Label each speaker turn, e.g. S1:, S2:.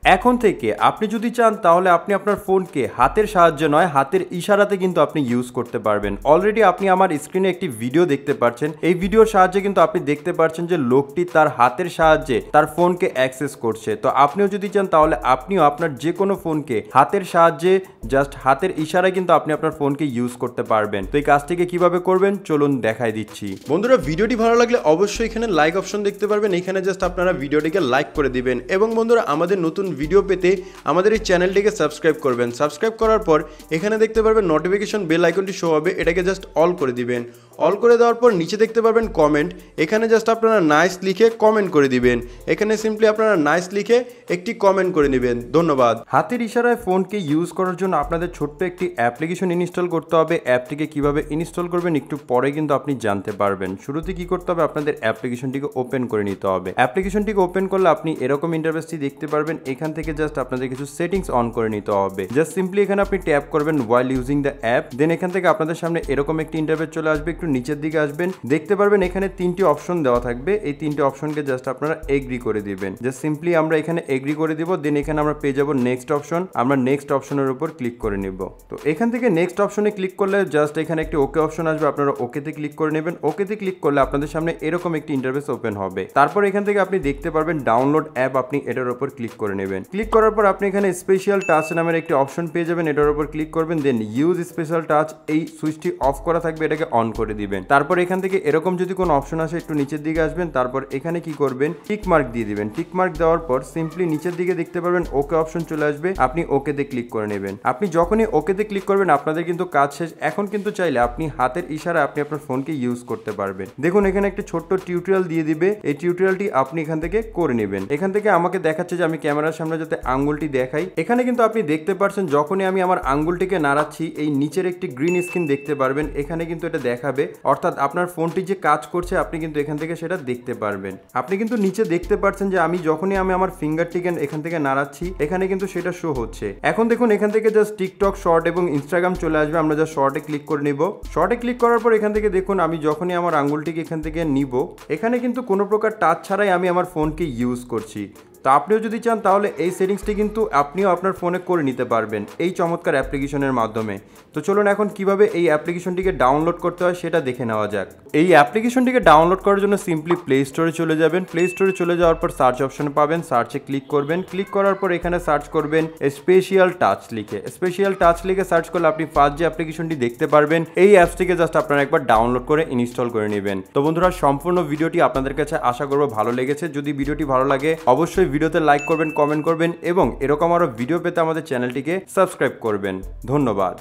S1: এখন থেকে আপনি যদি চান তাহলে আপনি আপনার ফোনকে হাতের সাহায্যে নয় হাতের ইশারাতে কিন্তু আপনি ইউজ করতে পারবেন। অলরেডি আপনি আমার স্ক্রিনে একটি ভিডিও দেখতে পাচ্ছেন। এই ভিডিওর সাহায্যে কিন্তু আপনি দেখতে পাচ্ছেন যে লোকটি তার হাতের সাহায্যে তার ফোনকে অ্যাক্সেস করছে। তো আপনিও যদি চান তাহলে আপনিও আপনার যে কোনো ফোনকে হাতের সাহায্যে জাস্ট হাতের ইশারায় কিন্তু আপনি আপনার ফোনকে ইউজ করতে পারবেন। তো এই কাজটিকে কিভাবে করবেন চলুন দেখাই দিচ্ছি। বন্ধুরা, ভিডিওটি ভালো লাগলে অবশ্যই এখানে লাইক অপশন দেখতে পারবেন, এখানে জাস্ট আপনারা ভিডিওটিকে লাইক করে দিবেন এবং বন্ধুরা আমাদের নতুন ভিডিও পেতে আমাদের এই চ্যানেলটিকে সাবস্ক্রাইব করবেন। সাবস্ক্রাইব করার পর এখানে দেখতে পারবেন নোটিফিকেশন বেল আইকনটি শো হবে, এটাকে জাস্ট অল করে দিবেন। অল করে দেওয়ার পর নিচে দেখতে পারবেন কমেন্ট, এখানে জাস্ট আপনারা নাইস লিখে কমেন্ট করে দিবেন। এখানে সিম্পলি আপনারা নাইস লিখে একটি কমেন্ট করে নেবেন। ধন্যবাদ। হাতের ইশারায় ফোনকে ইউজ করার জন্য আপনাদের ছোট্ট একটি অ্যাপ্লিকেশন ইনস্টল করতে হবে। অ্যাপটিকে কিভাবে ইনস্টল করবেন একটু পরে কিন্তু আপনি জানতে পারবেন। শুরুতে কি করতে হবে, আপনাদের অ্যাপ্লিকেশনটিকে ওপেন করে নিতে হবে। অ্যাপ্লিকেশনটিকে ওপেন করলে আপনি এরকম ইন্টারফেসটি দেখতে পারবেন। এখান থেকে জাস্ট আপনাদের কিছু সেটিংস অন করে নিতে হবে। জাস্ট সিম্পলি এখানে আপনি ট্যাপ করবেন ওয়াইল ইউজিং দ্য অ্যাপ। দেন এখান থেকে আপনাদের সামনে এরকম একটি ইন্টারফেস চলে আসবে। একটু নিচের দিকে আসবেন, দেখতে পারবেন এখানে তিনটি অপশন দেওয়া থাকবে। এই তিনটি অপশনকে জাস্ট আপনারা এগ্রি করে দিবেন। জাস্ট সিম্পলি আমরা এখানে এগ্রি করে দিব। দেন এখানে আমরা পেয়ে যাব নেক্সট অপশন। আমরা নেক্সট অপশনের উপর ক্লিক করে নিব। তো এখান থেকে নেক্সট অপশনে ক্লিক করলে জাস্ট এখানে একটি ওকে অপশন আসবে, আপনারা ওকেতে ক্লিক করে নেবেন। ওকেতে ক্লিক করলে আপনাদের সামনে এরকম একটি ইন্টারফেস ওপেন হবে। তারপর এখান থেকে আপনি দেখতে পারবেন ডাউনলোড অ্যাপ, আপনি এটার উপর ক্লিক করে নেবেন। ক্লিক করার পর আপনি এখানে স্পেশাল টাচ নামের একটি অপশন পেয়ে যাবেন, এটার উপর ক্লিক করবেন। দেন ইউজ স্পেশাল টাচ, এই সুইচটি অফ করা থাকবে, এটাকে অন করে দিবেন। তারপর এখান থেকে এরকম যদি কোনো অপশন আসে একটু নিচের দিকে আসবেন। তারপর এখানে কি করবেন, টিক মার্ক দিয়ে দিবেন। টিক মার্ক দেওয়ার পর সিম্পলি নিচের দিকে দেখতে পারবেন ওকে অপশন চলে আসবে, আপনি ওকেতে ক্লিক করে নেবেন। আপনি যখনই ওকেতে ক্লিক করবেন আপনাদের কিন্তু কাজ শেষ। এখন কিন্তু চাইলে আপনি হাতের ইশারায় আপনি আপনার ফোনকে ইউজ করতে পারবেন। দেখুন এখানে একটা ছোট্ট টিউটোরিয়াল দিয়ে দিবে, এই টিউটোরিয়ালটি আপনি এখান থেকে করে নেবেন। এখান থেকে আমাকে দেখাচ্ছে যে আমি ক্যামেরার সামনে যাতে আঙ্গুলটি দেখাই। এখানে কিন্তু আপনি দেখতে পাচ্ছেন যখনই আমি আমার আঙ্গুলটিকে নাড়াচ্ছি এই নিচের একটি গ্রিন স্ক্রিন দেখতে পারবেন, এখানে কিন্তু এটা দেখাবে, অর্থাৎ আপনার ফোনটি যে কাজ করছে আপনি কিন্তু এখান থেকে সেটা দেখতে পারবেন। আপনি কিন্তু নিচে দেখতে পাচ্ছেন যে আমি যখনই আমি আমার ফিঙ্গারটিকে এখান থেকে নাড়াচ্ছি এখানে কিন্তু সেটা শো হচ্ছে। এখন দেখুন এখান থেকে জাস্ট টিকটক শর্ট এবং ইনস্টাগ্রাম চলে আসবে, আমরা জাস্ট শর্টে ক্লিক করে নিব। শর্টে ক্লিক করার পর এখান থেকে দেখুন আমি যখনই আমার আঙ্গুলটিকে এখান থেকে নিব এখানে কিন্তু কোনো প্রকার টাচ ছাড়াই আমি আমার ফোনকে ইউজ করছি। তো আপনিও যদি চান তাহলে এই সেটিংসটি কিন্তু আপনিও আপনার ফোনে করে নিতে পারবেন এই চমৎকার অ্যাপ্লিকেশনের মাধ্যমে। তো চলুন এখন কিভাবে এই অ্যাপ্লিকেশনটিকে ডাউনলোড করতে হয় সেটা দেখে নেওয়া যাক। এই অ্যাপ্লিকেশনটিকে ডাউনলোড করার জন্য সিম্পলি প্লে স্টোরে চলে যাবেন। প্লে স্টোরে চলে যাওয়ার পর সার্চ অপশনে পাবেন, সার্চে ক্লিক করবেন। ক্লিক করার পর এখানে সার্চ করবেন স্পেশাল টাচ লিখে। স্পেশাল টাচ লিখে সার্চ করলে আপনি ফার্স্ট যে অ্যাপ্লিকেশনটি দেখতে পারবেন এই অ্যাপসটিকে জাস্ট আপনারা একবার ডাউনলোড করে ইনস্টল করে নেবেন। তো বন্ধুরা সম্পূর্ণ ভিডিওটি আপনাদের কাছে আশা করব ভালো লেগেছে। যদি ভিডিওটি ভালো লাগে অবশ্যই ভিডিওতে লাইক করবেন, কমেন্ট করবেন এবং এরকম আরো ভিডিও পেতে আমাদের চ্যানেলটিকে সাবস্ক্রাইব করবেন। ধন্যবাদ।